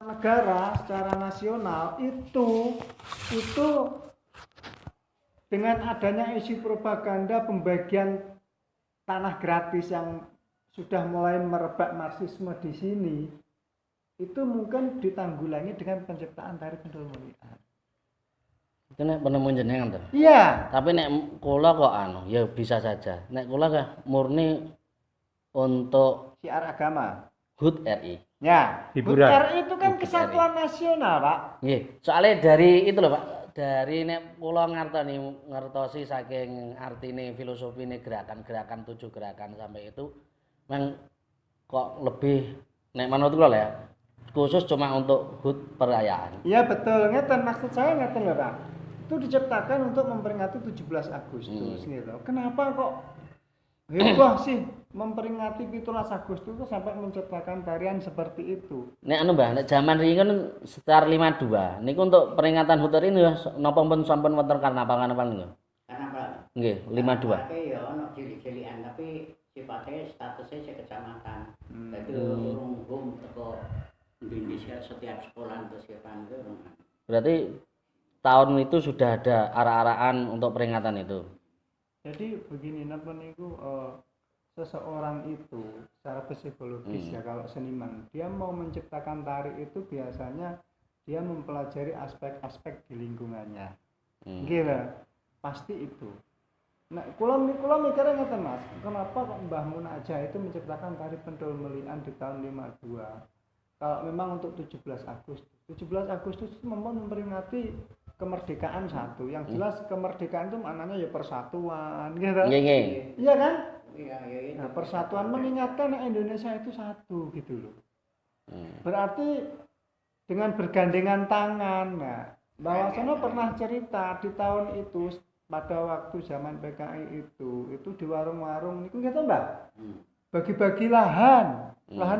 negara secara nasional itu dengan adanya isu propaganda pembagian tanah gratis yang sudah mulai merebak marxisme di sini, itu mungkin ditanggulangi dengan penciptaan tarif pendol mulia. Itu nek penemu jenengan to. Iya. Tapi nek kula kok ya bisa saja. Nek kula kah murni untuk Syiar agama. HUT RI. Ya, hiburan. HUT RI itu kan kesatuan nasional, Pak. Nggih, soalnya dari itu loh, Pak. Dari nek kula ngertosi saking artine filosofine gerakan-gerakan 7 gerakan sampai itu memang kok lebih nek menurut kula ya khusus cuma untuk HUT perayaan. Iya betul, ngeten maksud saya ngeten lho, Pak. Itu diciptakan untuk memperingati 17 Agustus gitu. Kenapa kok heboh sih memperingati 17 Agustus itu sampai menciptakan tarian seperti itu? Nek anu Mbah, nek jaman riyen kan sekitar 52. Niku untuk peringatan HUT RI niku napa pun sampun wonten karnaval niku. Karnaval. Nggih, 52. Ya ono cilik-cilikan tapi sifatnya statusnya kecamatan. Jadi urung teko Indonesia setiap sekolah persiapan itu. Berarti tahun itu sudah ada arah-arahan untuk peringatan itu. Jadi begini, napa niku seseorang itu secara psikologis ya kalau seniman, dia mau menciptakan tari itu biasanya dia mempelajari aspek-aspek di lingkungannya. Gitu. Pasti itu. Nah, kula mikirnya ngeten Mas, kenapa kok Mbah Mun aja itu menciptakan tari pendol melian di tahun 52? Kalau memang untuk 17 Agustus. 17 Agustus itu memperingati kemerdekaan satu. Yang jelas kemerdekaan itu maknanya ya persatuan, gitu. Iya kan? Iya. Nah, persatuan mengingatkan Indonesia itu satu gitu loh. Berarti dengan bergandengan tangan. Nah, Mbah Wasono pernah cerita di tahun itu pada waktu zaman PKI itu di warung-warung niku nggih to, Mbak? Bagi-bagi lahan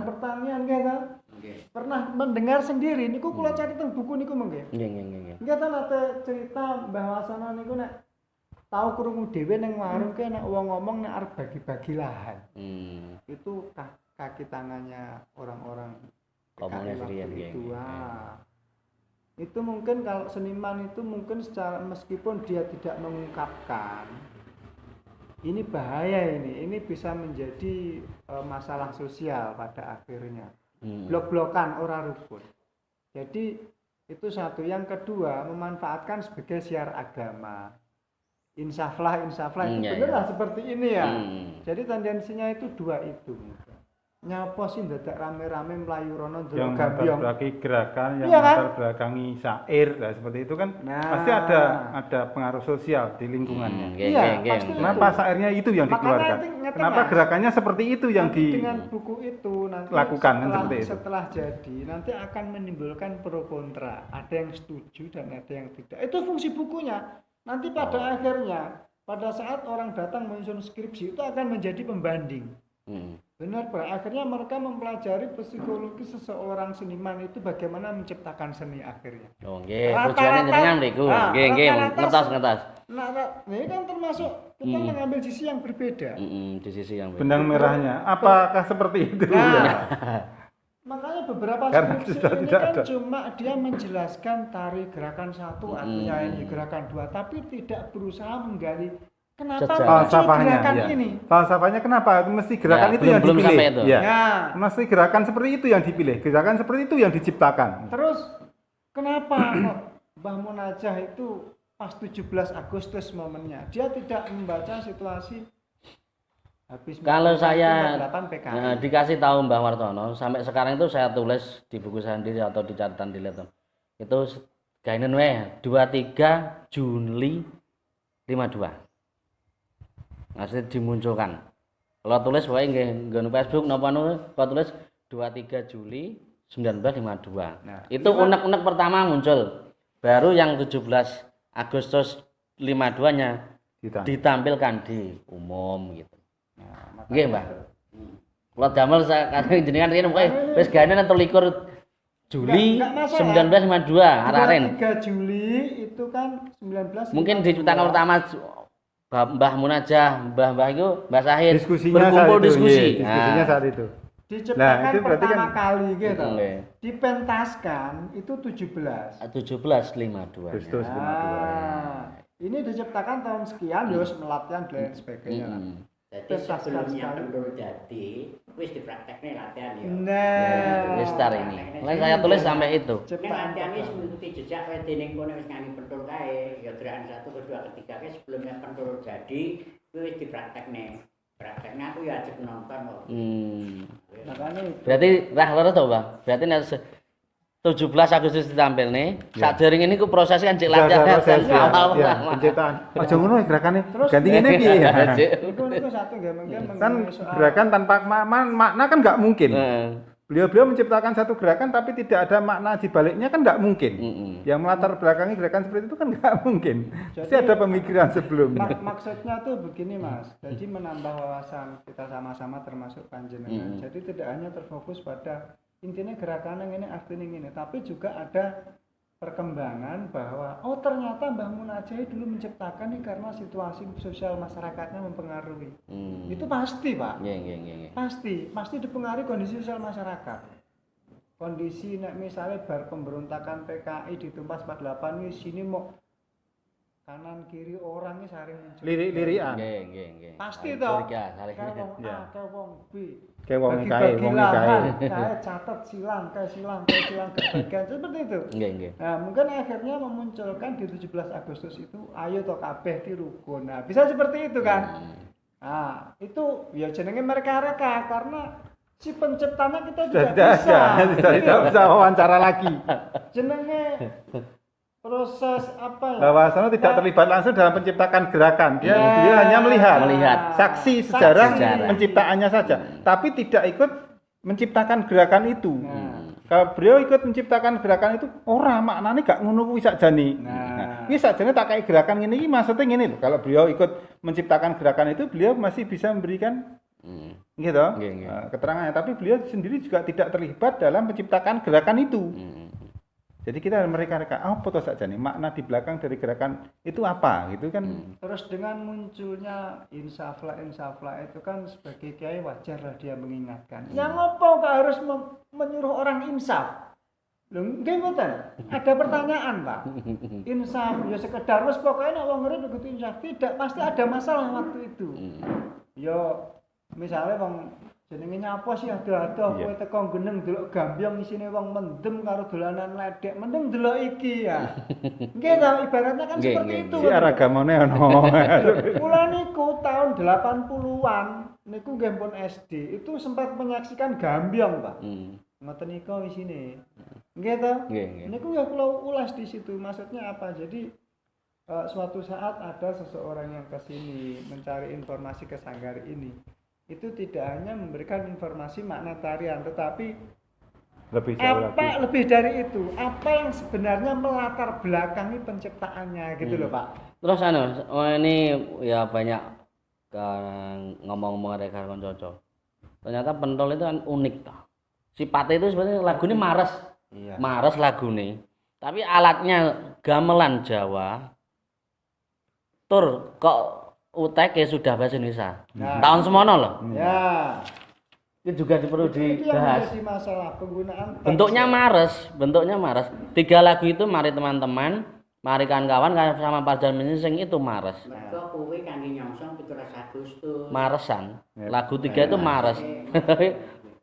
pertanian gitu. Pernah mendengar sendiri niku kula cari teng buku niku mengke. Nggih. Nggih ta nate cerita Mbah Wasono niku nek tau krungu dhewe ning warung ke nek wong ngomong nek arep bagi-bagi lahan. Itu kaki tangannya orang-orang komunis riyen itu. Itu mungkin kalau seniman itu mungkin secara meskipun dia tidak mengungkapkan ini bahaya ini bisa menjadi masalah sosial pada akhirnya. Blok-blokan orang rukun. Jadi itu satu. Yang kedua memanfaatkan sebagai syiar agama. Insaflah itu benar seperti ini ya. Jadi tendensinya itu dua itu. Nyapa sih dadak rame-rame melayu rono yang gambiong. belakang gerakan yang iya kan? latar belakangi syair seperti itu kan pasti ada pengaruh sosial di lingkungannya. Pasti. Kenapa syairnya itu yang dikeluarkan? Kenapa gerakannya seperti itu yang dengan buku itu nanti lakukan seperti itu? Setelah jadi nanti akan menimbulkan pro kontra. Ada yang setuju dan ada yang tidak. Itu fungsi bukunya. Nanti pada akhirnya pada saat orang datang menyusun skripsi itu akan menjadi pembanding. Benar, Pak. Akhirnya mereka mempelajari psikologi seseorang seniman itu bagaimana menciptakan seni akhirnya. Oh, nggih. Tujuannya jenengan niku. Nggih. Ngetos. Nah, ini kan termasuk kita mengambil sisi yang berbeda. Di sisi yang berbeda. Benang merahnya. Apakah seperti itu? Makanya beberapa skripsi ini kan cuma dia menjelaskan tari gerakan 1 artinya ini gerakan 2, tapi tidak berusaha menggali kenapa gerakan ini? Falsafahnya kenapa? Mesti gerakan itu yang dipilih. Mesti gerakan seperti itu yang dipilih. Gerakan seperti itu yang diciptakan. Terus kenapa kok Mbah Munajah itu pas 17 Agustus momennya? Dia tidak membaca situasi habis. Kalau saya dikasih tahu Mbah Wartono, sampai sekarang itu saya tulis di buku saya sendiri atau di catatan di laptop. Itu gainen 23 Juli 52. Masih dimunculkan. Kalau tulis wae nggih nggon Facebook napa kalau tulis 23 Juli 1952. Nah, itu unek-unek pertama muncul. Baru yang 17 Agustus 52-nya ditampilkan di umum gitu. Nah, nggih, Mbak. Kalau damel kadang jenengan riyen wis gaenen 23 Juli 1952 araren. 23 Juli itu kan 1952. Mungkin diciptakan pertama Mbah Munajah, Mbah itu Mbah Sahid diskusinya berkumpul saat itu, diskusi. Diskusinya saat itu. Diciptakan pertama kali gitu. Okay. Dipentaskan itu 17. 1752. Agustus 52. Ini diciptakan tahun sekian, terus melatihan dan sebagainya. Jadi sebelumnya pendul jadi, wis dipraktekne latihan ya. Nah, wis tar ini. Saya tulis sampai itu. Nek latihan wis mengikuti jejak wedene kono wis nganggo pendul kae, ya gerakan 1 kedua ketiga kae sebelumnya pendul jadi, wis dipraktekne. Prakteknya aku ya ajak nonton kok. Makanya berarti rah loro to, Bang. Berarti nek 17 Agustus ditampil nih. Sadurunge niku proses kan cek latihan awal penciptaan. Aja ngono gerakane. Ganti ngene piye ya? Itu satu gameng-gameng. Kan gerakan tanpa makna kan nggak mungkin. Beliau menciptakan satu gerakan tapi tidak ada makna di baliknya kan nggak mungkin. Yang melatar belakangi gerakan seperti itu kan nggak mungkin. Pasti ada pemikiran sebelumnya. Maksudnya tuh begini Mas, jadi menambah wawasan kita sama-sama termasuk panjenengan. Jadi tidak hanya terfokus pada intinya gerakan yang ini artinya ini, tapi juga ada perkembangan bahwa oh ternyata Mbah Munajai dulu menciptakan ini karena situasi sosial masyarakatnya mempengaruhi. Itu pasti Pak. Pasti dipengaruhi kondisi sosial masyarakat. Kondisi misalnya bar pemberontakan PKI ditumpas 48 ini sini mau kanan kiri orang ini saling muncul. Lirik-lirikan. Pasti toh. Kayak wong B. Kayak wong kayak catat silang kebagian seperti itu. Nah, mungkin akhirnya memunculkan di 17 Agustus itu ayo toh kabeh di rukun. Nah, bisa seperti itu kan. Nah, itu ya jenenge mereka-reka karena si penciptanya kita juga tidak bisa wawancara lagi. Jenenge proses apa ya? Bahwasannya tidak terlibat langsung dalam penciptakan gerakan. Dia hanya melihat saksi sejarah penciptaannya saja, tapi tidak ikut menciptakan gerakan itu. Kalau beliau ikut menciptakan gerakan itu, maknanya gak ngono kuwi sakjane. Kuwi sakjane tak kayak gerakan ini maksudnya ngene lho. Kalau beliau ikut menciptakan gerakan itu, beliau masih bisa memberikan gitu keterangannya, tapi beliau sendiri juga tidak terlibat dalam menciptakan gerakan itu. Jadi kita mereka apa toh saja nih makna di belakang dari gerakan itu apa gitu kan. Terus dengan munculnya insafla itu kan sebagai kiai wajar lah dia mengingatkan. Yang ngopo kok harus menyuruh orang insaf? Lho nggih mboten. Ada pertanyaan, Pak. Insaf ya sekedar wis pokoke nek wong urip kudu insaf. Tidak, pasti ada masalah waktu itu. Yo misalnya wong jenenge nyapa sih ado-ado kowe teko geneng delok gambyong isine wong mendem karo dolanan ledek mending delok iki ya. Nggih ta ibaratnya kan seperti itu. Si aragamane ono. Kula niku tahun 80-an niku nggih pun SD itu sempat menyaksikan gambyong, Pak. Ngoten niku isine. Nggih ta? Niku ya kula ulas di situ. Maksudnya apa? Jadi suatu saat ada seseorang yang ke sini mencari informasi ke Sanggari ini. Itu tidak hanya memberikan informasi makna tarian, tetapi lebih dari itu, apa yang sebenarnya melatar belakangi penciptaannya gitu loh Pak. Terus ini ya banyak ngomong-ngomong ada kawan cocok. Ternyata pentol itu kan unik toh. Sifatnya itu sebenarnya lagu ini mares lagu ini. Tapi alatnya gamelan Jawa. Tur kok UTK sudah bahasa Indonesia. Tahun semono loh. Ya. Itu juga perlu dibahas. Itu masalah penggunaan bentuknya mares. 3 lagu itu mari teman-teman, mari kawan-kawan sama Parjan Menyising itu mares. Mergo kuwi kangge nyongsong 17 Agustus. Maresan. Lagu 3 itu mares.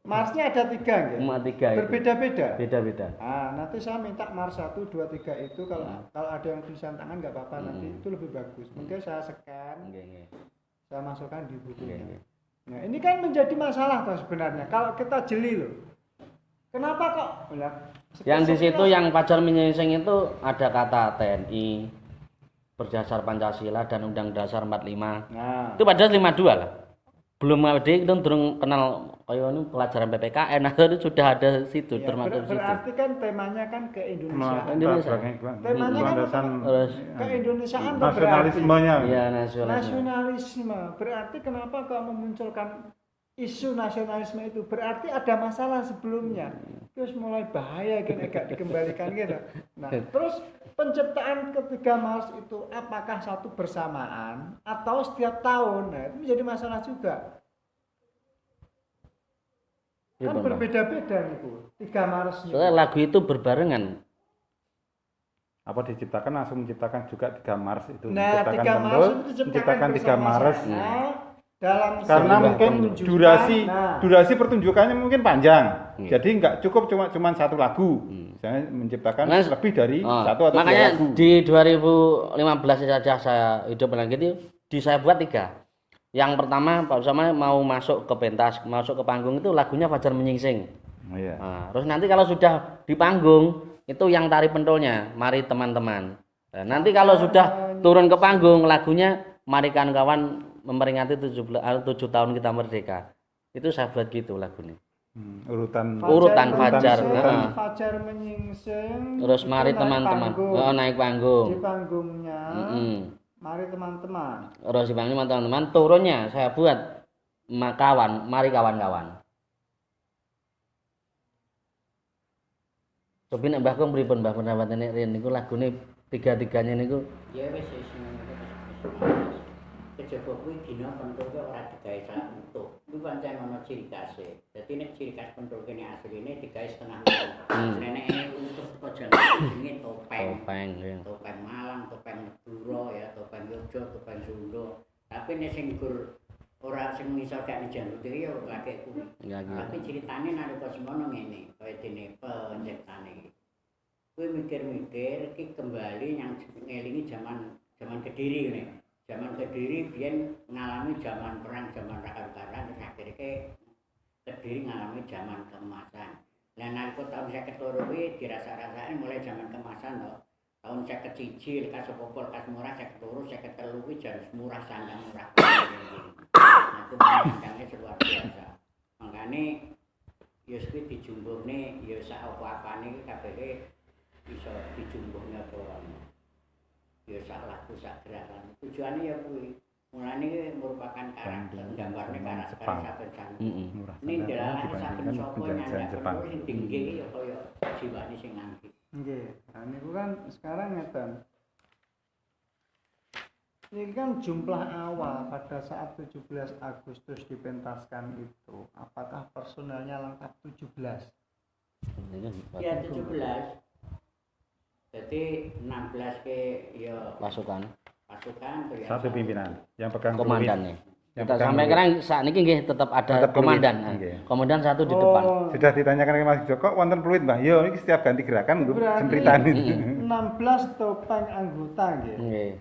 Marsnya ada 3 nggih? 3 berbeda-beda. Beda-beda. Nanti saya minta Mars 1, 2, 3 itu kalau ada yang tulisan tangan nggak apa-apa nanti itu lebih bagus. Mungkin saya scan. Saya masukkan di bukunya. Nah, ini kan menjadi masalah toh sebenarnya. Kalau kita jeli loh. Kenapa kok? Yang di situ yang Pajar Menyingsing itu ada kata TNI berdasar Pancasila dan Undang-Undang Dasar 45. Itu padahal 52 lah. Belum itu durung kenal kayak ini pelajaran PPKN atau itu sudah ada situ termasuk situ. Berarti kan temanya kan ke Indonesia. Temanya kan ke Indonesiaan nasionalismenya. Iya, nasionalisme. Berarti kenapa kau memunculkan isu nasionalisme itu? Berarti ada masalah sebelumnya. Terus mulai bahaya kan agak dikembalikan gitu. Nah, terus penciptaan ketiga Mars itu apakah satu bersamaan atau setiap tahun? Nah, itu menjadi masalah juga. Kan berbeda-beda niku. 3 Maret niku. Soalnya lagu itu berbarengan. Apa diciptakan langsung menciptakan juga 3 Maret itu, Nah, menciptakan 3 Maret Pentul, itu menciptakan 3 Maret. Dalam Karena sebuah mungkin pertunjukan, durasi pertunjukannya mungkin panjang. Jadi nggak cukup cuma satu lagu. Misalnya menciptakan lebih dari satu atau makanya 2 lagu. di 2015 saja saya hidup lagi itu saya buat 3. Yang pertama Pak Usama mau masuk ke pentas, masuk ke panggung itu lagunya Fajar Menyingsing. Oh, iya. Nah, terus nanti kalau sudah di panggung itu yang tari pentulnya, Mari Teman-teman. Nah, nanti kalau sudah turun ke panggung lagunya Mari Kawan-kawan memperingati 7 tahun kita merdeka. Itu saya buat gitu lagunya. Urutan Fajar. Fajar Menyingsing. Terus Mari Teman-teman. Naik panggung. Di panggungnya. Mari teman-teman. Terus di panggung teman-teman turunnya saya buat Mari Kawan-kawan. Coba nek Mbah Kong pripun Mbah pendapat riyen niku lagune 3-3-nya niku. Ya wis kejaba kuwi dina pentul ki ora digawe sak utuh. Kuwi pancen ana ciri khase. Dadi nek ciri khas pentul kene asline digawe setengah utuh. Neneke utuh teko jenenge topeng. Topeng Malang, topeng Madura ya, topeng Yogyakarta, topeng Sunda. Tapi nek sing gur ora sing ngisor gak njangkut iki ya lagi kuwi. Tapi ceritane nalika semono ngene, kaya dene penciptane iki. Kuwi mikir-mikir iki kembali yang ngelingi zaman Kediri ngene. Zaman Kediri biyen ngalami zaman perang, zaman rakar-karan, terus akhirnya Kediri ngalami zaman keemasan. Lah nalika tahun 52 kuwi dirasa-rasane mulai zaman keemasan to. Tahun 51 lekas Popol, lekas Murah, 52, 53 kuwi jan murah sandang murah. Nah, itu sandangnya luar biasa. Makane ya kuwi dijumbuhne ya sak apa-apane iki kabeh iso dijumbuhne apa ya sak lagu sak gerakan. Tujuannya ya kuwi. Mulane merupakan karakter gambarne karakter saben Ning dalam saben sapa nyandak perlu sing tinggi ya kaya jiwane sing nangkep. Nggih. Nah niku kan sekarang ngeten. Ini kan jumlah awal pada saat 17 Agustus dipentaskan itu, apakah personelnya lengkap 17? Ya 17. Jadi 16 ke ya pasukan ya. Satu pimpinan yang pegang komandannya. Kita sampai sekarang saat ini nggih tetap ada komandan. Komandan satu di depan. Sudah ditanyakan ke Mas Joko, wonten peluit Mbah? Yo iki setiap ganti gerakan nggo sempritan itu. 16 topeng anggota nggih. Nggih.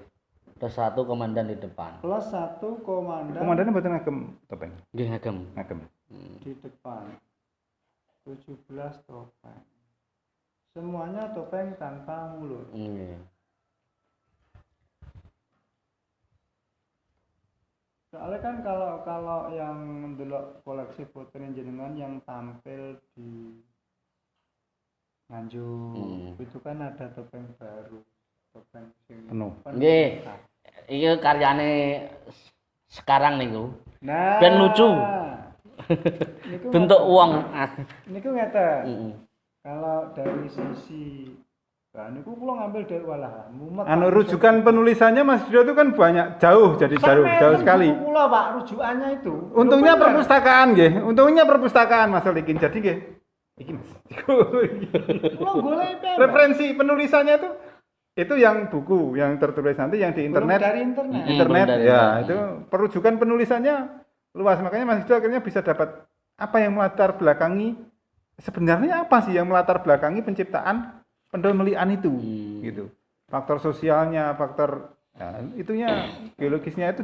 Terus satu komandan di depan. Plus satu komandan. Komandannya mboten ngagem topeng. Nggih ngagem. Di depan. 17 topeng. Semuanya topeng tanpa mulut. Nggih. Soalnya kan kalau yang ndelok koleksi foto jenengan yang tampil di Nganjuk itu kan ada topeng baru, topeng sing penuh. Nggih. Iki karyane sekarang niku. Nah, ben lucu. Bentuk uang. Niku ngeten. Kalau dari sisi niku kula ngambil dari walah mumet. Rujukan penulisannya Mas Dio itu kan banyak, jauh sekali. Kula Pak rujukannya itu. Untungnya perpustakaan nggih. Untungnya perpustakaan Mas Likin. Jadi nggih. Iki Mas. Kula golek referensi penulisannya itu yang buku yang tertulis nanti yang di internet. Dari internet ya, itu perujukan penulisannya luas. Makanya Mas Dio akhirnya bisa dapat apa yang melatar belakangi sebenarnya apa sih yang melatar belakangi penciptaan Pendul Melian itu gitu. Faktor sosialnya, faktor itunya biologisnya itu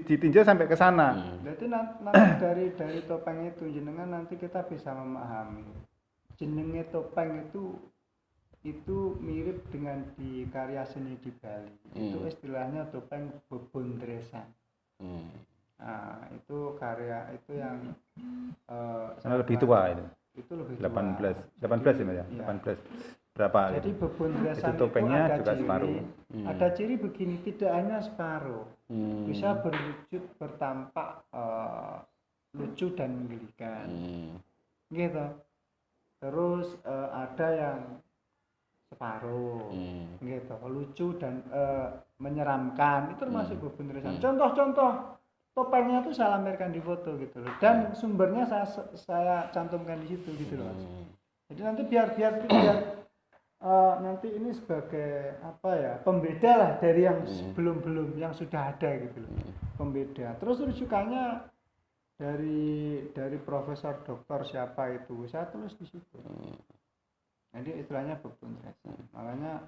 ditinjau sampai ke sana. Jadi nanti dari topeng itu jenengan nanti kita bisa memahami jenenge topeng itu mirip dengan di karya seni di Bali. Itu istilahnya topeng bebondresan. Nah, itu karya itu yang lebih tua itu. Itu lebih 18 ya, 18 berapa jadi gitu. bebondresan itu topengnya itu juga separuh. Ada ciri begini, tidak hanya separuh, bisa berwujud bertampak lucu dan menggelikan, gitu. Terus ada yang separuh, gitu, lucu dan menyeramkan, itu termasuk bebondresan. Contoh-contoh topengnya tuh saya lampirkan di foto gitu loh. Dan sumbernya saya cantumkan di situ gitu loh Mas. Jadi nanti biar nanti ini sebagai apa ya, pembeda lah dari yang belum yang sudah ada gitu loh. Pembeda. Terus rujukannya dari profesor doktor siapa itu saya tulis di situ. Jadi istilahnya berpuntresi. Makanya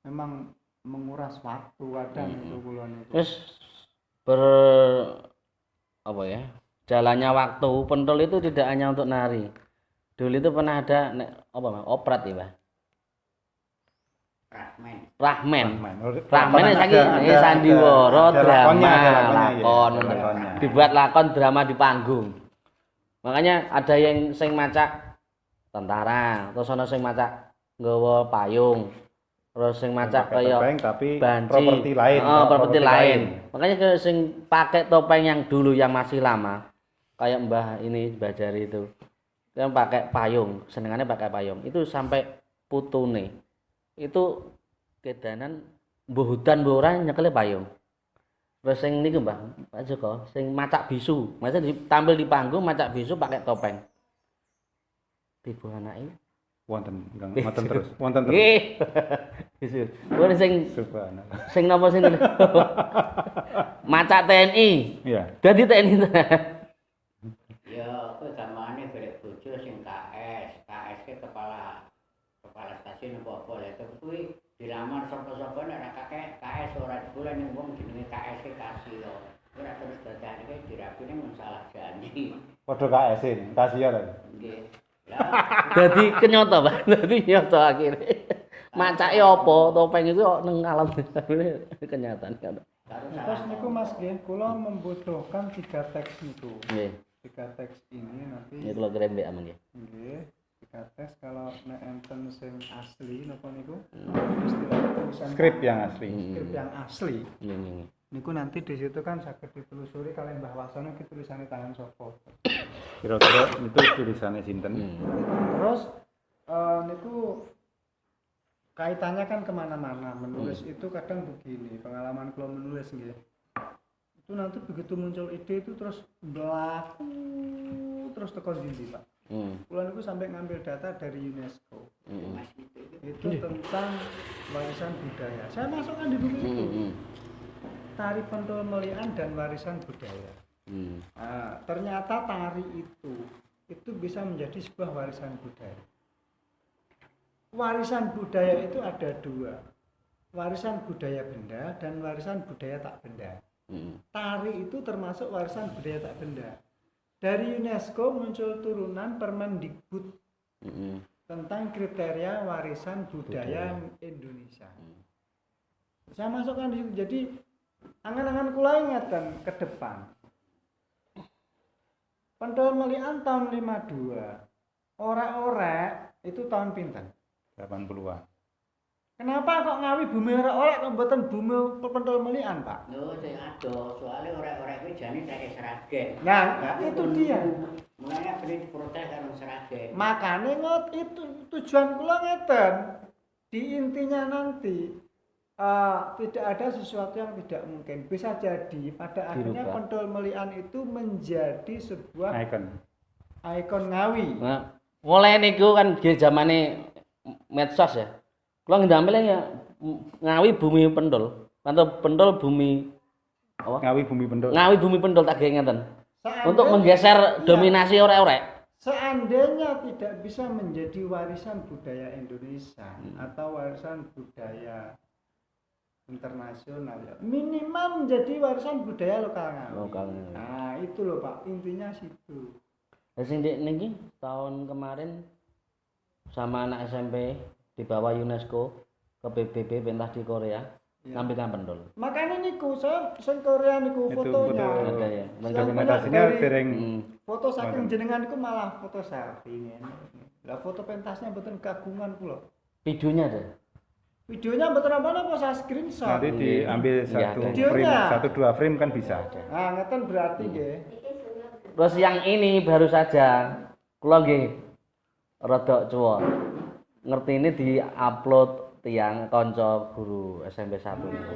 memang menguras waktu kadang itu kulon itu. Terus apa ya? Jalannya waktu pentol itu tidak hanya untuk nari. Dulu itu pernah ada oprat ya, Pak. Rahmen ini saking sandiwara drama lakon, dibuat lakon drama di panggung. Makanya ada yang sing macak tentara, terus ana sing macak nggawa payung, terus sing macak kaya properti lain. Properti lain. Makanya ke sing pakai topeng yang dulu yang masih lama, kayak Mbah Jari itu, yang pakai payung, senengannya pakai payung, itu sampai putune. Itu kedanan mbuh hutan mbuh ora nyekele payung. Terus sing niku Mbah Pak Joko, sing macak bisu, maksudnya ditampil di panggung macak bisu pakai topeng. Tibu anake wonten terus. Nggih. Bisu. Kuwi sing napa sing macak TNI. Iya. Dadi TNI. Ya, kowe gamane golek bojo sing KS ke kepala stasiun apa-apa lha kuwi dilamar sapa-sapa nek kakek KS ora bulan ning wong jenenge KS kasih yo. Ora terus dadane iki dirapine mun salah janji. Padha KS-in, kasih ya lho. Nggih. Dadi kenyata, Pak. Dadi nyata akhire. Macake apa topeng itu ning alam kenyataan. Terus niku Mas nggih, kula membutuhkan 3 teks niku. Nggih. 3 teks ini nanti. Ya kula kirim mbek aman nggih. Nggih. Teks kalau nek enten sing asli napa niku istilah tulisan skrip yang asli. Skrip yang asli. Nggih. Niku nanti di situ kan saged ditelusuri kalian Mbah Wasono iki tulisane tangan sapa. Kira-kira itu tulisannya sinten. Terus niku kaitannya kan kemana-mana. Menulis itu kadang begini, pengalaman kalau menulis nggih. Itu nanti begitu muncul ide itu terus berlaku terus teko ndi Pak. Kula niku sampai ngambil data dari UNESCO. Itu tentang warisan budaya. Saya masukkan di buku itu. Tari Pentol Melian dan warisan budaya. Nah, ternyata tari itu bisa menjadi sebuah warisan budaya. Warisan budaya itu ada 2. Warisan budaya benda dan warisan budaya tak benda. Tari itu termasuk warisan budaya tak benda. Dari UNESCO muncul turunan Permendikbud tentang kriteria warisan budaya Indonesia. Saya masukkan di situ. Jadi angan-angan kula ingatan ke depan. Pentol Melian tahun 52. Orek-orek itu tahun pinten? 80-an. Kenapa kok Ngawi bumi orek-orek kok mboten bumi Pentol Melian, Pak? Lho, sing ado, soalnya orek-orek kuwi jane tak Seragen. Nah, itu dia. Mulanya beli protes karo Seragen. Makane itu tujuan kula ngeten. Di intinya nanti tidak ada sesuatu yang tidak mungkin. Bisa jadi pada akhirnya Pentol Melian itu menjadi sebuah ikon Ngawi. Nah, mulai niku kan zamane medsos ya. Kula ngendamel ya Ngawi bumi pentol. Atau pentol bumi apa? Ngawi bumi pentol. Ngawi bumi pentol tak ngeten. Untuk menggeser dominasi orek-orek. Seandainya tidak bisa menjadi warisan budaya Indonesia atau warisan budaya internasional ya, minimal menjadi warisan budaya lokal Ngawi. Nah, itu loh Pak, intinya situ. Sing niki tahun kemarin sama anak SMP dibawa UNESCO ke PBB pentas di Korea nampilkan pentol. Makanya niku saya sing Korea niku fotonya. Ada ya. Dokumentasinya dereng foto saking jenengan niku malah foto selfie ngene. Lah foto pentasnya mboten kagungan kula. Videonya ada. Videonya mboten apa-apa saya screenshot. Nanti diambil satu dua frame kan bisa. Nah, ngeten berarti nggih. Terus yang ini baru saja kula nggih rada cuwon. Ngerti ini di-upload tiang konco guru SMP 1 itu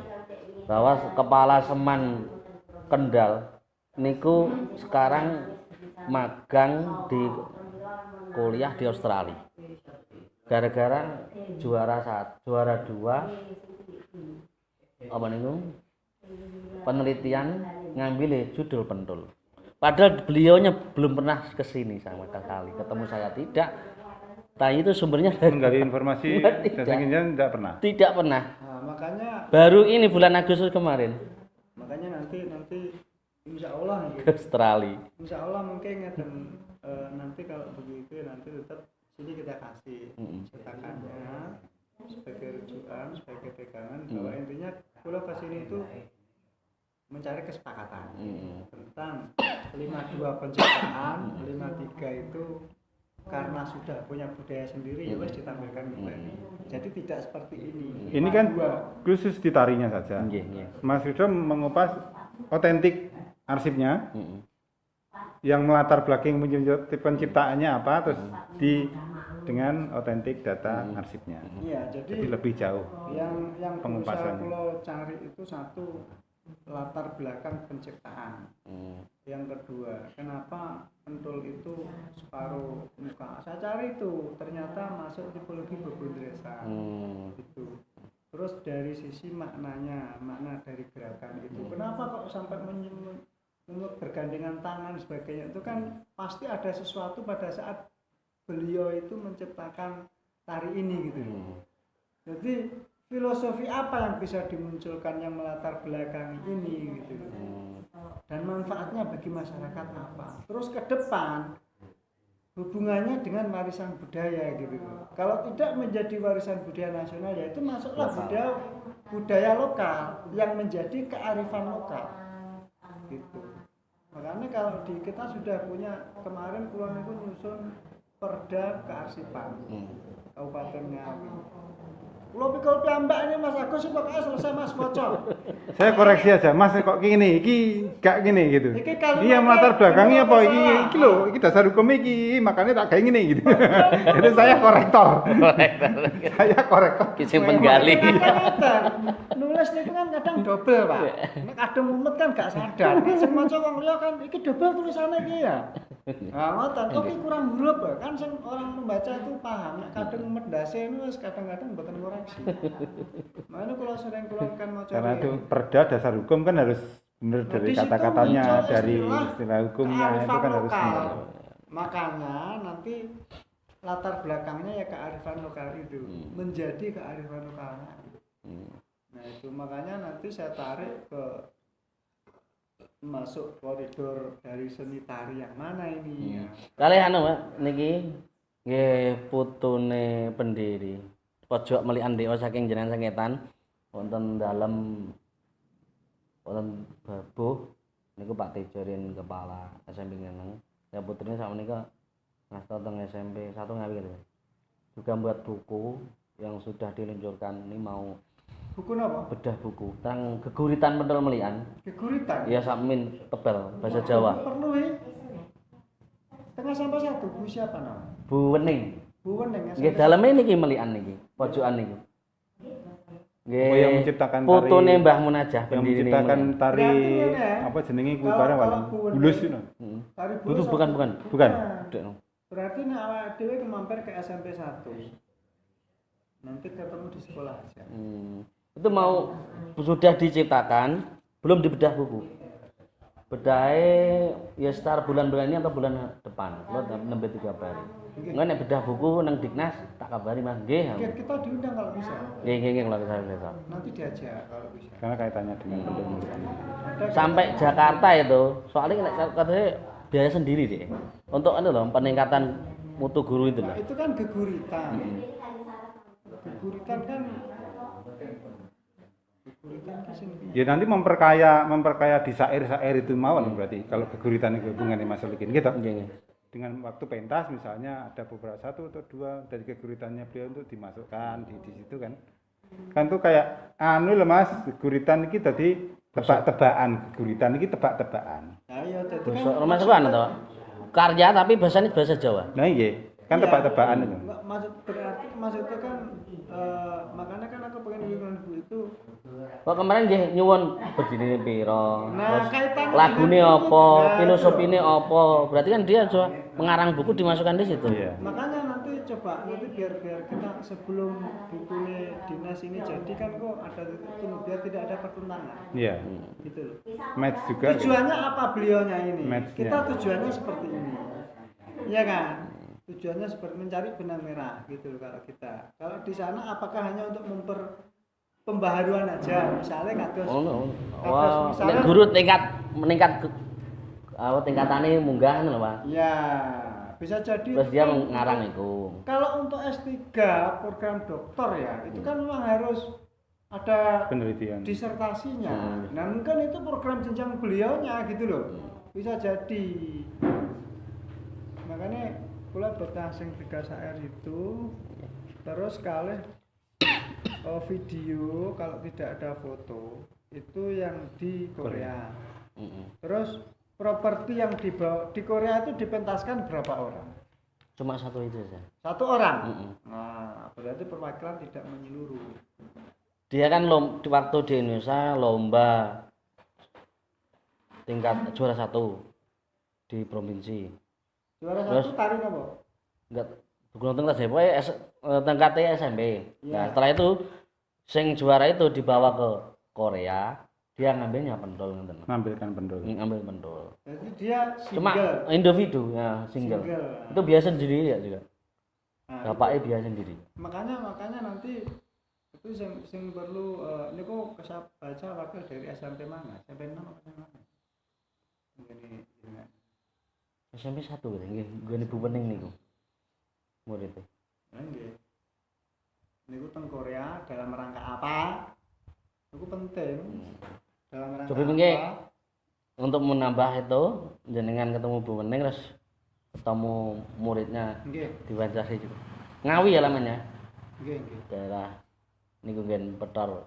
bahwa kepala Seman Kendal niku sekarang magang di kuliah di Australia. Gara-gara juara 2 apa niku? Penelitian ngambil judul pentul. Padahal beliaunya belum pernah ke sini sama sekali. Ketemu saya tidak. Tanya itu sumbernya dari menggali informasi dan tidak pernah. Tidak pernah. Nah, makanya baru ini bulan Agustus kemarin. Makanya nanti insya Allah ke Australia. Insya Allah mungkin nanti kalau begitu nanti tetap sini kita kasih cetakannya sebagai rujukan, sebagai pegangan bahwa intinya pulau ke sini itu mencari kesepakatan tentang 52 penciptaan, 53 itu karena sudah punya budaya sendiri ya wes ditampilkan kembali. Jadi tidak seperti ini. Ini kan khusus di tarinya saja. Mas Ridho mengupas otentik arsipnya, yang melatar belakang penciptaannya apa, terus dengan otentik data arsipnya. Iya, jadi lebih jauh. Yang pengupasan pulau cari itu satu latar belakang penciptaan. Yang kedua, kenapa pentul itu separuh muka? Saya cari itu, ternyata masuk tipologi bebundresa. Itu. Terus dari sisi maknanya, makna dari gerakan itu. Kenapa kok sampai bergandengan tangan sebagainya? Itu kan pasti ada sesuatu pada saat beliau itu menciptakan tari ini gitu. Jadi filosofi apa yang bisa dimunculkan yang melatar belakangi ini gitu, dan manfaatnya bagi masyarakat apa, terus ke depan hubungannya dengan warisan budaya gitu. Kalau tidak menjadi warisan budaya nasional ya itu masuklah budaya lokal yang menjadi kearifan lokal gitu. Makanya kalau kita sudah punya, kemarin Kulon itu nyusun Perda Kearsipan Kabupaten Ngawi. Kalau pikul piyambak ini Mas Agus itu pokoknya selesai Mas bocor. Saya koreksi aja, Mas kok gini, gak gini gitu. Iya melatar belakangnya apa iki lho, iki dasar hukum iki, makanya tak kayak gini gitu. Jadi saya korektor. Saya korektor. Kisah penggali. Nulis itu kan kadang double, Pak. Nek kadang mumet kan gak sadar. Sing maca wong liya kan iki double tulisannya iki ya. Nah, ngoten kok iki kurang huruf kan sing orang membaca itu paham. Nek kadang mendase ini wis kadang-kadang mboten koreksi. Makanya kalau sering keluarkan maca karena itu perda dasar hukum kan harus benar dari kata-katanya, dari istilah hukumnya itu kan harus benar. Makanya nanti latar belakangnya ya kearifan lokal itu menjadi kearifan lokalnya. Nah itu makanya nanti saya tarik ke masuk koridor dari seni tari yang mana ini ya. Kali Mbak niki nggih putune pendiri pojok melikan dewa saking jenengan sengketan wonten dalem wonten babuh niku Pak Tejorin kepala SMP Ngeneng. Ya putrinya sama menika ngasta teng SMP 1 Ngawi gitu. Juga buat buku yang sudah diluncurkan ini mau buku apa? Bedah buku tentang geguritan pentul melikan. Geguritan? Iya sakmin tebal bahasa Jawa. Perlu tengah sampai 1 Bu siapa nama? Bu Wening. Bu Wening. Nggih daleme niki melikan niki, pojokan niku. Nggih. Yang menciptakan tari. Fotone Mbah Munajah yang menciptakan tari apa jenenge kuwi barang wae. Bulus itu. Tari bulus. Bukan. Berarti nek awake dhewe kemampir ke SMP 1. Nanti ketemu di sekolah aja. Itu mau sudah diciptakan, belum dibedah buku. Bedahnya ya sekitar bulan-bulan ini atau bulan depan. Lo nembe 3 hari. Enggak nek bedah buku nang Diknas tak kabari Mas. Nggih. Kita diundang kalau bisa. Nggih kalau bisa. Nanti diajak kalau bisa. Karena kaitannya dengan pendidikan. Sampai Jakarta itu, soalnya katanya biaya sendiri deh. Untuk peningkatan mutu guru itu lah. Itu kan geguritan. Geguritan kan ya nanti memperkaya di syair itu mawon berarti kalau geguritan itu hubungannya Mas Likin gitu. Dengan waktu pentas misalnya ada beberapa 1 atau 2 dari geguritannya beliau untuk dimasukkan di situ kan. Kan tuh kayak lho Mas, geguritan iki tadi tebak-tebakan, geguritan iki tebak-tebakan. Nah iya dadi kan masuk to. Karya tapi bahasanya bahasa Jawa. Nah iya. Kan tebak-tebakan itu. Enggak, maksudnya kan makanya kan aku pengen bikin lagu itu. Kok kemarin nggih nyuwun berdine piro? Nah, kaitannya Lagune dengan apa? itu. Filosofine apa? Berarti kan dia coba mengarang buku dimasukkan di situ. Iya. Makanya nanti biar kita sebelum bukunya Dinas ini jadi kan kok ada itu biar tidak ada pertentangan. Iya. Gitu loh. Match juga. Tujuannya apa beliaunya ini? Match-nya. Kita tujuannya seperti ini. Iya kan? Tujuannya seperti mencari benang merah gitu loh kalau kita. Kalau di sana apakah hanya untuk pembaharuan aja? Misalnya kados Wah, misalnya nek guru meningkat tingkatannya munggah lho, Pak. ya bisa jadi Terus dia kan mengarang itu. kalau untuk S3 program doktor ya itu kan memang harus ada Penelitian. disertasinya. Nah mungkin itu program jenjang beliaunya gitu loh, bisa jadi. Makanya pula betah sing 3 SR itu terus kalih video kalau tidak ada foto itu yang di Korea. Terus properti yang di Korea itu dipentaskan berapa orang? Cuma satu itu saja. 1 orang. Nah, berarti perwakilan tidak menyeluruh. Dia kan di waktu di Indonesia lomba tingkat juara 1 di provinsi. Juara Terus, 1 tari apa? Enggak bukan tingkat SMP, tingkatnya SMP. Ya. Nah, setelah itu sing juara itu dibawa ke Korea, dia ngambilnya pendol ngeten. Nampilkan pendul. Ngambil pendol. Jadi dia Cuma single. individu ya, single. Itu biasa sendiri ya juga. Nah, Bapaknya biasa sendiri. makanya nanti itu sing perlu ini kok kesap baca wakil dari SMP mana? SMP 6 atau SMP mana? Ini SMP 1 gitu, nggih, gue ibu pening niku. Muridnya. nggih. Niku teng Korea dalam rangka apa? Itu penting. Dalam rangka Coba apa? Untuk menambah itu jenengan ketemu Bu Wening terus ketemu muridnya Nggih, diwancari juga. Ngawi ya namanya. nggih. Daerah niku ngen Petor.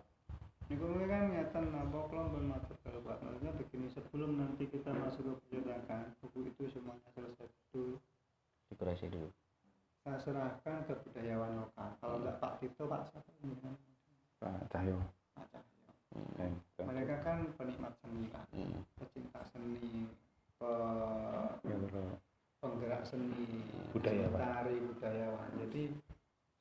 Niku kan ngeten apa kula pun matur kalau Pak. Maksudnya begini, sebelum nanti kita masuk ke percetakan, buku itu semuanya selesai betul. Dekorasi dulu. Saya serahkan ke budayawan lokal. Kalau enggak Pak Tito, Pak siapa ini? Pak Cahyo. Pak Cahyo. Mereka kan penikmat seni Pak. Pecinta seni, penggerak seni, Budayawan. tari budayawan. Jadi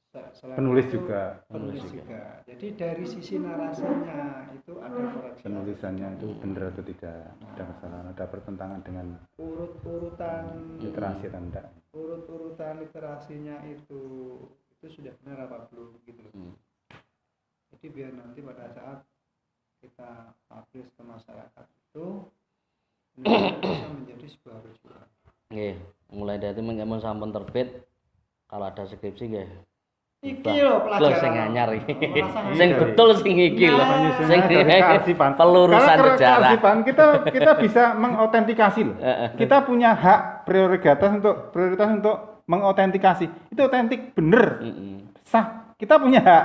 selain Penulis itu, juga. penulis juga. Jadi dari sisi narasinya itu ada koreksi. Penulisannya itu benar atau tidak, ada kesalahan, ada pertentangan dengan Urut-urutan literasi atau tidak. urut-urutan literasinya itu sudah benar apa belum gitu loh. Jadi biar nanti pada saat kita publish ke masyarakat itu bisa menjadi sebuah rujukan. Nggih, mulai dari mengemo sampun terbit kalau ada skripsi nggih. Iki lho Lho sing pelajaran. anyar iki. Merasa Sing iya. betul sing iki lho. Menyusunnya Sing dari kearsipan. pelurusan Karena sejarah. kearsipan kita bisa mengautentikasi loh. Kita punya hak prioritas untuk mengautentikasi. Itu autentik bener. Sah. Kita punya hak.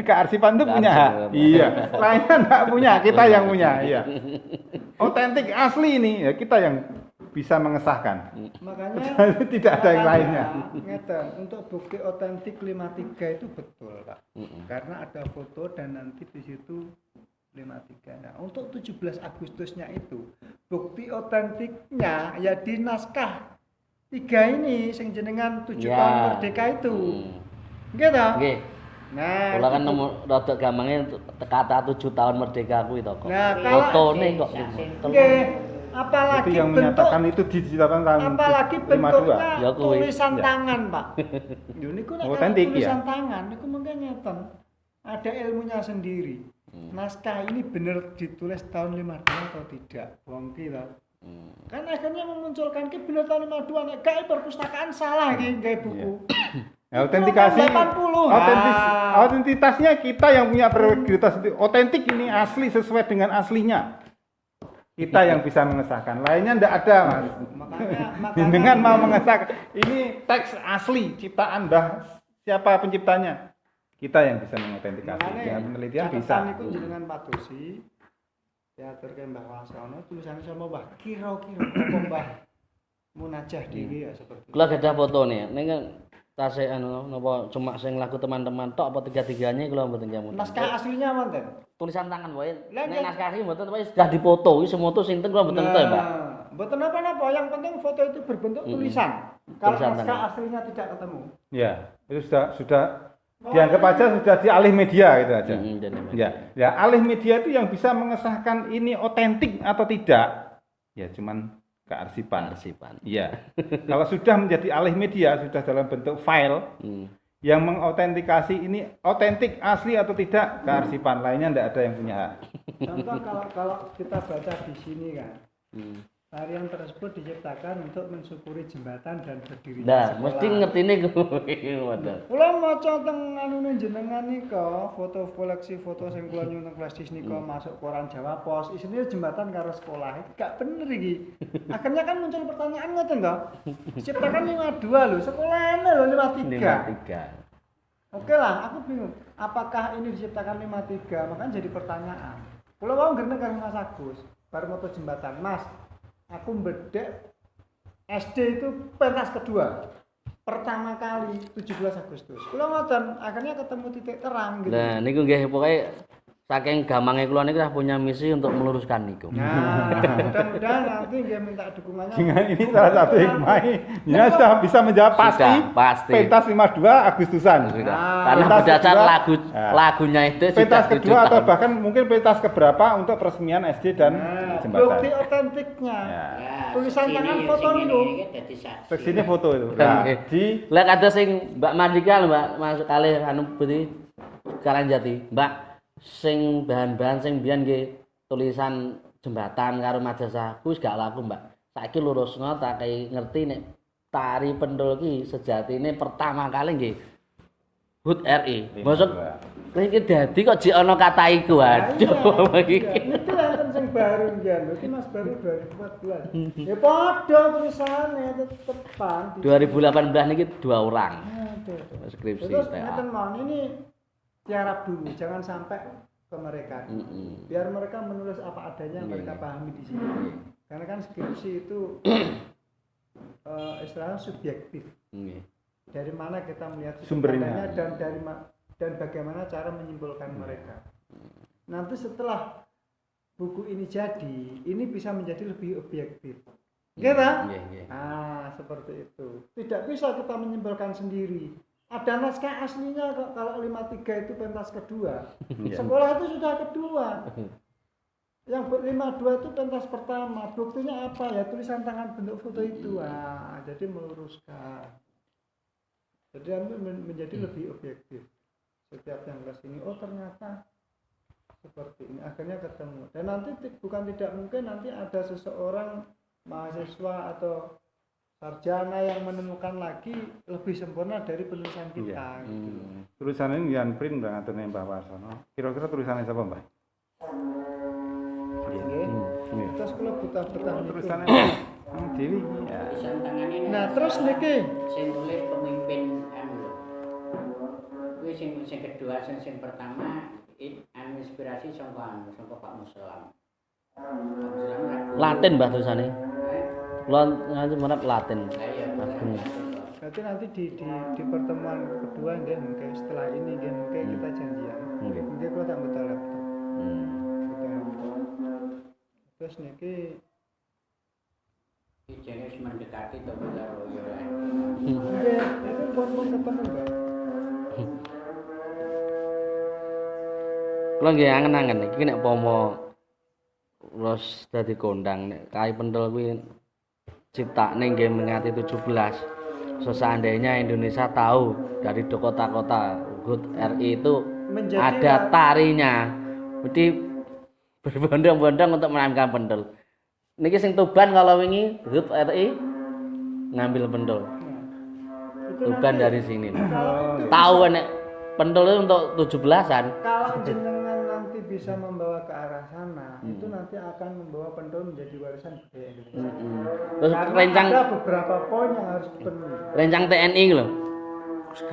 Kearsipan itu punya hak. Iya. Lainnya enggak punya, kita yang punya. Iya. Autentik asli ini ya kita yang bisa mengesahkan. Makanya Tidak ada yang lainnya. Ngeten, untuk bukti otentik 53 itu betul, Pak. Karena ada foto dan nanti di situ 53. Nah, untuk 17 Agustusnya itu bukti otentiknya ya di naskah 3 ini sing jenengan 7 tahun merdeka itu. Nggih ta? Nggih. Nah, Kula kan nemu rada gampangnya kata 7 tahun merdeka kuwi to kok. Nah, kalau- Fotone kok. nggih, apalagi Itu yang bentuk menyatakan itu diciptakan tahun apalagi 52. bentuknya Ya kuwi. tulisan Ya. tangan, Pak. Yo niku nek Otentik, tulisan ya? tangan niku mungkin ngeten. Ada ilmunya sendiri. Naskah ini benar ditulis tahun 52 atau tidak? Bongki ta. Kan akhirnya memunculkan ki bener tahun 52 nek gak perpustakaan salah iki gawe buku. Ya, autentikasi, 80. autentitasnya kita yang punya prioritas itu otentik ini asli sesuai dengan aslinya. Kita yang bisa mengesahkan, lainnya ndak ada mas. Makanya Dengan mau mengesahkan, ini teks asli ciptaan Mbah siapa penciptanya, kita yang bisa mengautentikasi. Dengan penelitian bisa. Catatan iku jenengan padosi teater ke Mbah Wasono tulisannya sama Mbah kira-kira apa Mbah munajah dhewe ya seperti itu. Kula gadah fotone ning tasih anu napa cuma sing lagu teman-teman tok apa tiga-tiganya kula mboten jamu. Naskah aslinya wonten. Tulisan tangan wae. Nek naskah iki mboten wae sudah dipoto, iki semoto sinten kula mboten tahu, Mbak. Mboten apa-apa, yang penting foto itu berbentuk tulisan. Kalau naskah aslinya tidak ketemu. Ya, itu sudah dianggap aja sudah di alih media gitu aja. Ya, alih media itu yang bisa mengesahkan ini otentik atau tidak. Ya, cuman kearsipan. Iya. Kalau sudah menjadi alih media, sudah dalam bentuk file yang mengautentikasi ini otentik asli atau tidak, kearsipan lainnya tidak ada yang punya hak. Contoh kalau kita baca di sini kan, tarian tersebut diciptakan untuk mensyukuri jembatan dan berdirinya sekolah. Mesti ngertine kuwi modal. Kula maca teng anune jenengan nika, foto koleksi foto sing kula nyuwun kelas nika masuk koran Jawa Pos, isine jembatan karo sekolah. Gak bener iki. Akhirnya kan muncul pertanyaan ngoten to. Diciptakan 52 lho, sekolahane lho 53. Oke lah, aku bingung. Apakah ini diciptakan 53? Makanya jadi pertanyaan. Kula wau ngerti karo Mas Agus, baru moto jembatan, Mas. Aku bedek SD itu pentas kedua pertama kali 17 Agustus. Kula ngoten, akhirnya ketemu titik terang gitu. Nah, niku nggih pokoke saking gampangnya kula niku punya misi untuk meluruskan niku. Nah, mudah-mudahan nanti nggih minta dukungannya. Dengan ini salah satu hikmah. Ya sudah bisa menjawab pasti. Pentas 52 Agustusan. Karena berdasar lagunya itu pentas kedua atau bahkan mungkin pentas keberapa untuk peresmian SD dan jembatan. Bukti otentiknya. Tulisan tangan foto itu. Sini foto itu. Nah, lihat ada sing Mbak Mardika lho, Mbak, masuk kali anu putih Karangjati. Mbak sing bahan-bahan sing biyen nggih tulisan jembatan karo madrasah wis gak laku, Mbak. Saiki lurusno tak kei ngerti nek tari pendul ki sejatine pertama kali nggih HUT RI. Maksud iki dadi kok jek ana kata iku. Aduh iki. Itu enten sing baru nggih, berarti Mas baru 2014. Ya padha tulisane tetepan. 2018 niki 2 orang. Skripsi. Terus ngeten mon ini tiarap dulu, jangan sampai ke mereka. Biar mereka menulis apa adanya, mereka pahami di sini. Karena kan skripsi itu istilahnya subjektif. Dari mana kita melihat sumbernya dan bagaimana cara menyimpulkan mereka. Nanti setelah buku ini jadi, ini bisa menjadi lebih objektif. Gitu? Ah, seperti itu. Tidak bisa kita menyimpulkan sendiri. Ada naskah aslinya kalau 53 itu pentas kedua. Sekolah itu sudah kedua. Yang 52 itu pentas pertama. Buktinya apa ya? Tulisan tangan bentuk foto itu. Ah, jadi meluruskan. Jadi menjadi lebih objektif. Setiap yang ke sini, oh ternyata seperti ini. Akhirnya ketemu. Dan nanti bukan tidak mungkin nanti ada seseorang mahasiswa atau sarjana yang menemukan lagi lebih sempurna dari penulisan kita. Gitu. Tulisan ini yang print udah ngaturnya Mbak Warsono. Kira-kira tulisannya siapa, Mbak? Terus kalau betah-betah tulisannya Dewi. Ya. Nah, terus niki sing tulis pemimpin anu. Kuwi sing kedua sing pertama inspirasi saka Pak Muslim. Latin Mbah tulisane. Kula nganti menap Latin. Berarti nanti di pertemuan kedua nggih mungkin setelah ini nggih mungkin kita janjian. Mungkin kula tak betul laptop. Terus niki jenis mendekati to karo yo lah. Nggih, itu pun ketemu, Mbak. Kula nggih angen-angen iki nek pomo terus dadi kondang nek kai pentul kuwi ciptakne nggih mengati 17. So seandainya Indonesia tahu dari kota-kota HUT RI itu ada tarinya. Mesti berbondong-bondong untuk menanamkan pentul. Niki sing Tuban kalau wingi HUT RI ngambil pentul. Tuban dari sini. Tahu nek pentul itu untuk 17-an. Kalau jenengan nanti bisa membawa ke arah sana, itu nanti akan membawa pentul menjadi warisan budaya Indonesia. Terus karena ada beberapa poin yang harus dipenuhi. Rencang TNI lho.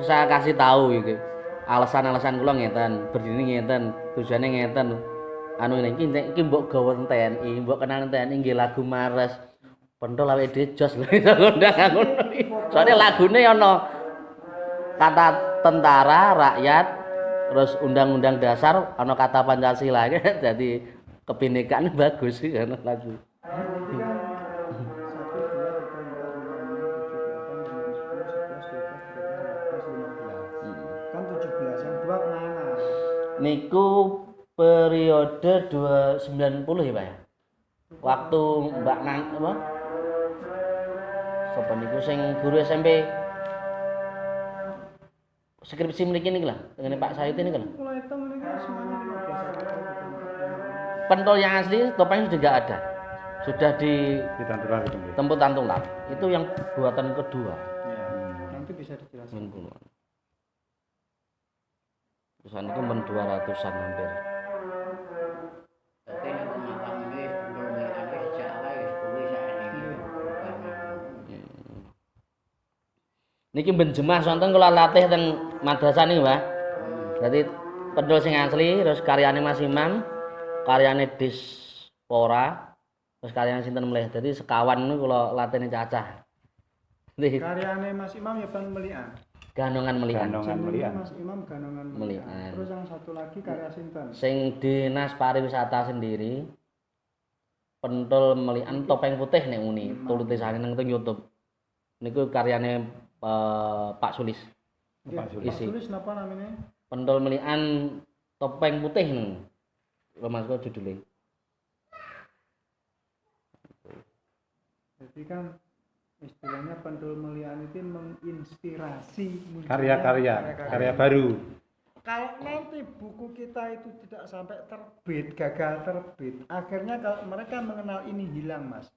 Saya kasih tahu iki. Alasan-alasan kula ngeten, berdiri ngeten, tujuannya ngeten. Anu iki mbok gawe TNI, mbok kenal TNI nggih lagu Mares. Pentul awake dhewe jos lho iso ngundang ngono. Soale lagune ana kata tentara, rakyat, terus undang-undang dasar, ana kata Pancasila, jadi kebinekaan bagus sih kan lagu. Kan 17 yang dua kemana? Niku periode 290 ya Pak ya. Waktu Mbak Nang apa? Sapa niku sing guru SMP skripsi mriki niki lah, dengan Pak Sayit ini kan. Kalau hitung ini kan semuanya 15. Pentol yang asli topeng sudah enggak ada. Sudah Ditantulan itu. temput tantulan. Itu yang buatan kedua. Ya, nanti bisa dijelaskan. 90-an. Perusahaan itu 200-an hampir. Tapi nek ngomong iki ndonga ade sejak awal wis kuwi sakniki. Niki ben jemaah sonten kula latih teng madrasah niki, Mbah. Jadi pendol sing asli, terus karyane Mas Imam, karyane Dispora, terus karyane sinten melih. Jadi sekawan niku kula latihne cacah. Nggih, Karyane Mas Imam ya Bang Melian. Ganongan Melian. Ganongan Melian. Mas Imam Ganongan Melian. Melian. Terus yang satu lagi karya sinten? Sing Dinas Pariwisata sendiri, pentol Melian topeng putih nek uni, tulisane nang YouTube. Niku karyane Pak Sulis. Pak Sulis. Pak Sulis napa namanya? Pentol Melian topeng putih nih. Kalau masuk judulnya. Jadi kan istilahnya Pentol Melian itu menginspirasi Karya baru. Kalau nanti buku kita itu tidak sampai terbit, gagal terbit, akhirnya kalau mereka mengenal ini hilang, Mas.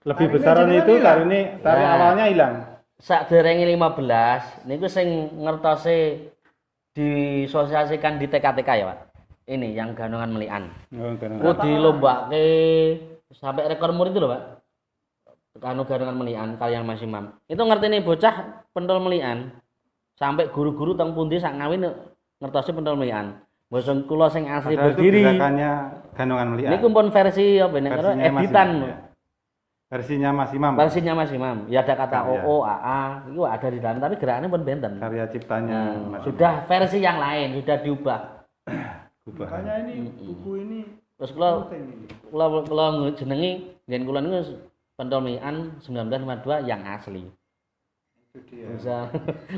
Lebih Tarinya besaran jenengan itu hilang. tari Nah. awalnya hilang. Sakderenge 15 niku sing ngertose disosialisasikan di TK-TK ya, Pak. Ini yang Ganongan Melian. Oh, Ganongan. Ku dilombake sampai rekor muri itu loh, Pak. Ganongan Melian karya Mas Imam. Itu ngertine bocah pentol Melian. Sampai guru-guru teng pundi sak ngawin ngertose pentol Melian. Bosong kula sing asli Padahal itu berdiri. gerakannya Ganongan Melian. Niku pun versi apa nek Versinya Mas editan. Imam, ya. Versinya Mas Imam. Versinya Mas Imam. Ya ada kata Karya. OO, AA, itu ada di dalam tapi gerakannya pun benten. Karya ciptanya Mas Sudah versi yang lain, sudah diubah. Imam. Makanya ini buku ini Terus kula penting ini. kula jenengi yen kula niku Pentol Melian 1952 yang asli. Itu dia. Bisa.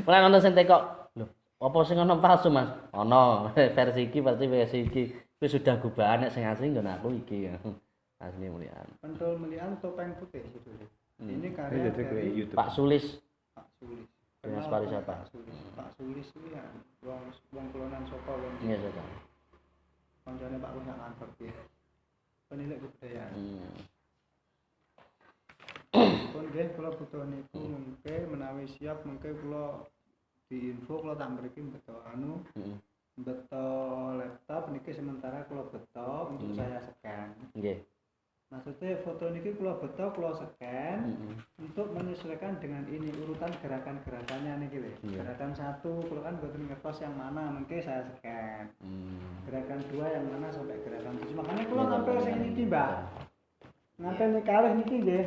Mulai nonton sing tekok, lho, apa sing ono palsu, Mas? Ono versi iki. Wis sudah gubahan nek sing asli nggon aku iki. Asli Melian. Pentol Melian topeng putih itu. Ini Ini karya jadi ke dari YouTube. Pak Sulis. Pak Sulis. Dinas Kenal Pariwisata. Pak Sulis. Pak Sulis ini ya wong kelonan saka wong Iya, Pak. kancane Pak Wis ngantor ya. Penilik kebudayaan. Pun nggih kula butuh niku mengke menawi siap mengke kula diinfo kula tak mriki beto beto laptop niki sementara kula beto untuk saya scan. Nggih. Maksudnya foto niki kula beto kula scan untuk menyesuaikan dengan ini urutan gerakan-gerakannya niki lho. Gerakan 1 kula kan boten ngertos yang mana mengke saya scan. Gerakan 2 yang mana sampai gerakan 7. Makanya kula ngambil sing niki, Mbak. Ngambil nih kalih niki nggih.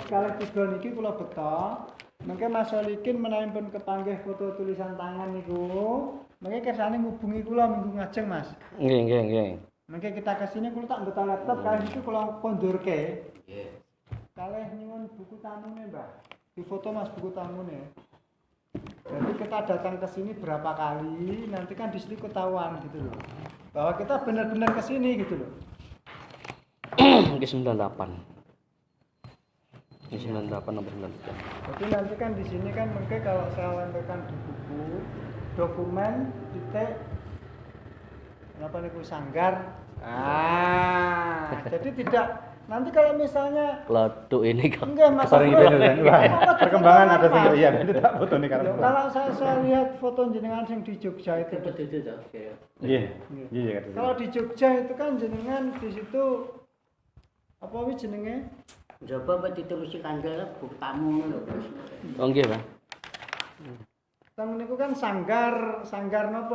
Kalih 3 niki kula beto. Mengke Mas Solikin menawi pun kepanggih foto tulisan tangan niku, mengke kersane ngubungi kula minggu ngajeng, Mas. Nggih. Mengke kita kesini kula tak beto laptop kalih niku kula pondurke. Nggih. Kalih nyuwun buku tamune, Mbak. Di foto Mas buku tamune. Jadi kita datang ke sini berapa kali, nanti kan di sini ketahuan gitu loh. Bahwa kita benar-benar ke sini gitu loh. Nggih 98. Ini 98 nomor 98. Jadi nanti kan di sini kan mungkin kalau saya lampirkan di buku dokumen titik apa nih sanggar. Jadi tidak nanti kalau misalnya Loduk ini kok. enggak Mas Sering Abdul, itu kan. Wah, perkembangan ada sing iya itu tak foto nih Loh, kalau saya lihat foto jenengan yang di Jogja itu. Itu toh. Iya. Iya. Kalau di Jogja itu kan jenengan di situ apa wis jenenge? Coba mbak diterusi kanjel buku tamu lho. Oh nggih, Pak. Teng niku kan sanggar napa